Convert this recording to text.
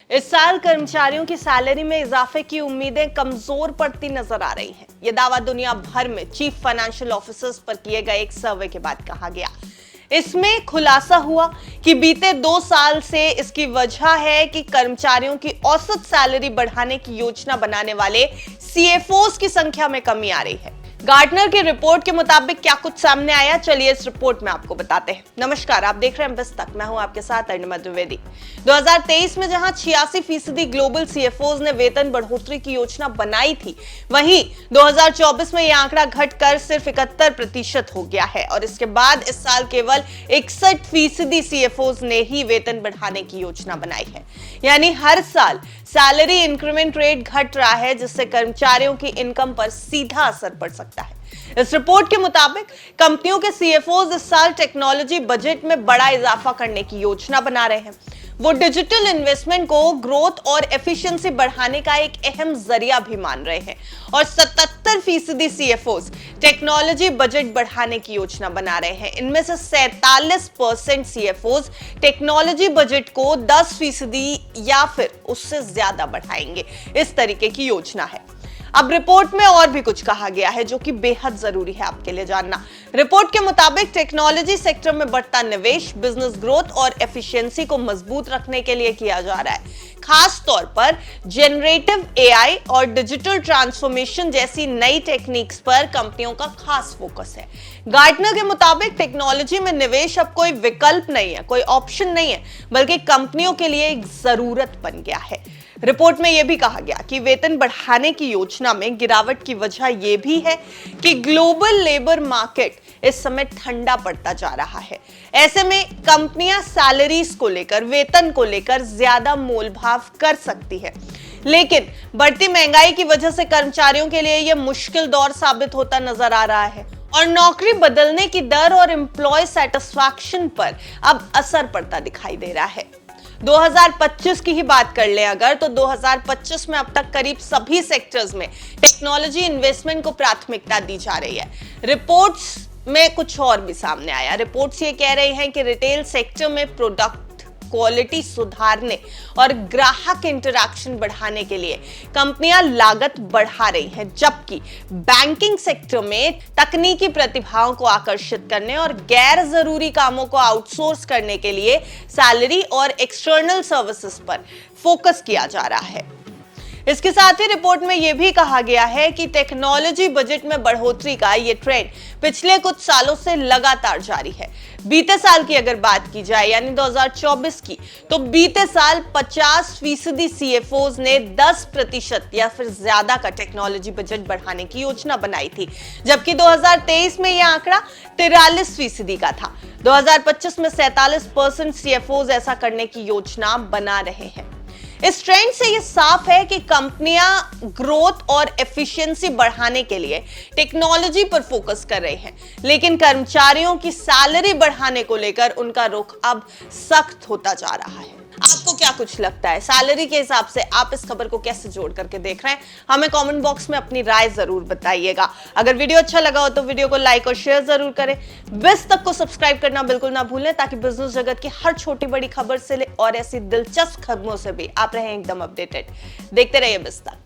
इस साल कर्मचारियों की सैलरी में इजाफे की उम्मीदें कमजोर पड़ती नजर आ रही हैं। यह दावा दुनिया भर में चीफ फाइनेंशियल ऑफिसर्स पर किए गए एक सर्वे के बाद कहा गया। इसमें खुलासा हुआ कि बीते 2 साल से इसकी वजह है कि कर्मचारियों की औसत सैलरी बढ़ाने की योजना बनाने वाले सीएफओस की संख्या में कमी आ रही है। गार्टनर की रिपोर्ट के मुताबिक क्या कुछ सामने आया, चलिए इस रिपोर्ट में आपको बताते हैं। नमस्कार, आप देख रहे हैं बस तक, मैं हूं आपके साथ अरुणिमा द्विवेदी। 2023 में जहां 86% ग्लोबल सीएफओस ने वेतन बढ़ोतरी की योजना बनाई थी, वहीं 2024 में यह आंकड़ा घटकर सिर्फ 71% हो गया है और इसके बाद इस साल केवल 61% सीएफओस ने ही वेतन बढ़ाने की योजना बनाई है। यानी हर साल सैलरी इंक्रीमेंट रेट घट रहा है, जिससे कर्मचारियों की इनकम पर सीधा असर पड़ सकता है। इस रिपोर्ट के मुताबिक कंपनियों के सीएफओस इस साल टेक्नोलॉजी बजट में बड़ा इजाफा करने की योजना बना रहे हैं। वो डिजिटल इन्वेस्टमेंट को ग्रोथ और एफिशिएंसी बढ़ाने का एक अहम जरिया भी मान रहे हैं और 77% सीएफओस टेक्नोलॉजी बजट बढ़ाने की योजना बना रहे हैं। इनमें से 47% सीएफओस टेक्नोलॉजी बजट को 10% या फिर उससे ज्यादा बढ़ाएंगे। इस तरीके की योजना है। अब रिपोर्ट में और भी कुछ कहा गया है जो कि बेहद जरूरी है आपके लिए जानना। रिपोर्ट के मुताबिक टेक्नोलॉजी सेक्टर में बढ़ता निवेश बिजनेस ग्रोथ और एफिशिएंसी को मजबूत रखने के लिए किया जा रहा है। खास तौर पर जनरेटिव एआई और डिजिटल ट्रांसफॉर्मेशन जैसी नई टेक्निक्स पर कंपनियों का खास फोकस है। गार्टनर के मुताबिक टेक्नोलॉजी में निवेश अब कोई विकल्प नहीं है, कोई ऑप्शन नहीं है, बल्कि कंपनियों के लिए एक जरूरत बन गया है। रिपोर्ट में यह भी कहा गया कि वेतन बढ़ाने की योजना में गिरावट की वजह यह भी है कि ग्लोबल लेबर मार्केट इस समय ठंडा पड़ता जा रहा है। ऐसे में कंपनियां सैलरीज को लेकर, वेतन को लेकर ज्यादा मोलभाव कर सकती है, लेकिन बढ़ती महंगाई की वजह से कर्मचारियों के लिए यह मुश्किल दौर साबित होता नजर आ रहा है और नौकरी बदलने की दर और एम्प्लॉय सेटिस्फैक्शन पर अब असर पड़ता दिखाई दे रहा है। 2025 की ही बात कर ले अगर, तो 2025 में अब तक करीब सभी सेक्टर्स में टेक्नोलॉजी इन्वेस्टमेंट को प्राथमिकता दी जा रही है। रिपोर्ट्स में कुछ और भी सामने आया। रिपोर्ट्स ये कह रही हैं कि रिटेल सेक्टर में प्रोडक्ट क्वालिटी सुधारने और ग्राहक इंटरैक्शन बढ़ाने के लिए कंपनियां लागत बढ़ा रही हैं, जबकि बैंकिंग सेक्टर में तकनीकी प्रतिभाओं को आकर्षित करने और गैर जरूरी कामों को आउटसोर्स करने के लिए सैलरी और एक्सटर्नल सर्विसेज पर फोकस किया जा रहा है। इसके साथ ही रिपोर्ट में यह भी कहा गया है कि टेक्नोलॉजी बजट में बढ़ोतरी का यह ट्रेंड पिछले कुछ सालों से लगातार जारी है। बीते साल की अगर बात की जाए यानी 2024 की, तो बीते साल 50% सीएफओस ने 10% या फिर ज्यादा का टेक्नोलॉजी बजट बढ़ाने की योजना बनाई थी, जबकि 2023 में यह आंकड़ा 43% का था। 2025 में 47% सीएफओस ऐसा करने की योजना बना रहे हैं। इस ट्रेंड से यह साफ है कि कंपनियां ग्रोथ और एफिशिएंसी बढ़ाने के लिए टेक्नोलॉजी पर फोकस कर रहे हैं, लेकिन कर्मचारियों की सैलरी बढ़ाने को लेकर उनका रुख अब सख्त होता जा रहा है। आपको क्या कुछ लगता है? सैलरी के हिसाब से आप इस खबर को कैसे जोड़ करके देख रहे हैं? हमें कमेंट बॉक्स में अपनी राय जरूर बताइएगा। अगर वीडियो अच्छा लगा हो तो वीडियो को लाइक और शेयर जरूर करें। बिज़ तक को सब्सक्राइब करना बिल्कुल ना भूलें, ताकि बिजनेस जगत की हर छोटी बड़ी खबर से और ऐसी दिलचस्प खबरों से भी आप रहें एकदम अपडेटेड। देखते रहिए बिज़ तक।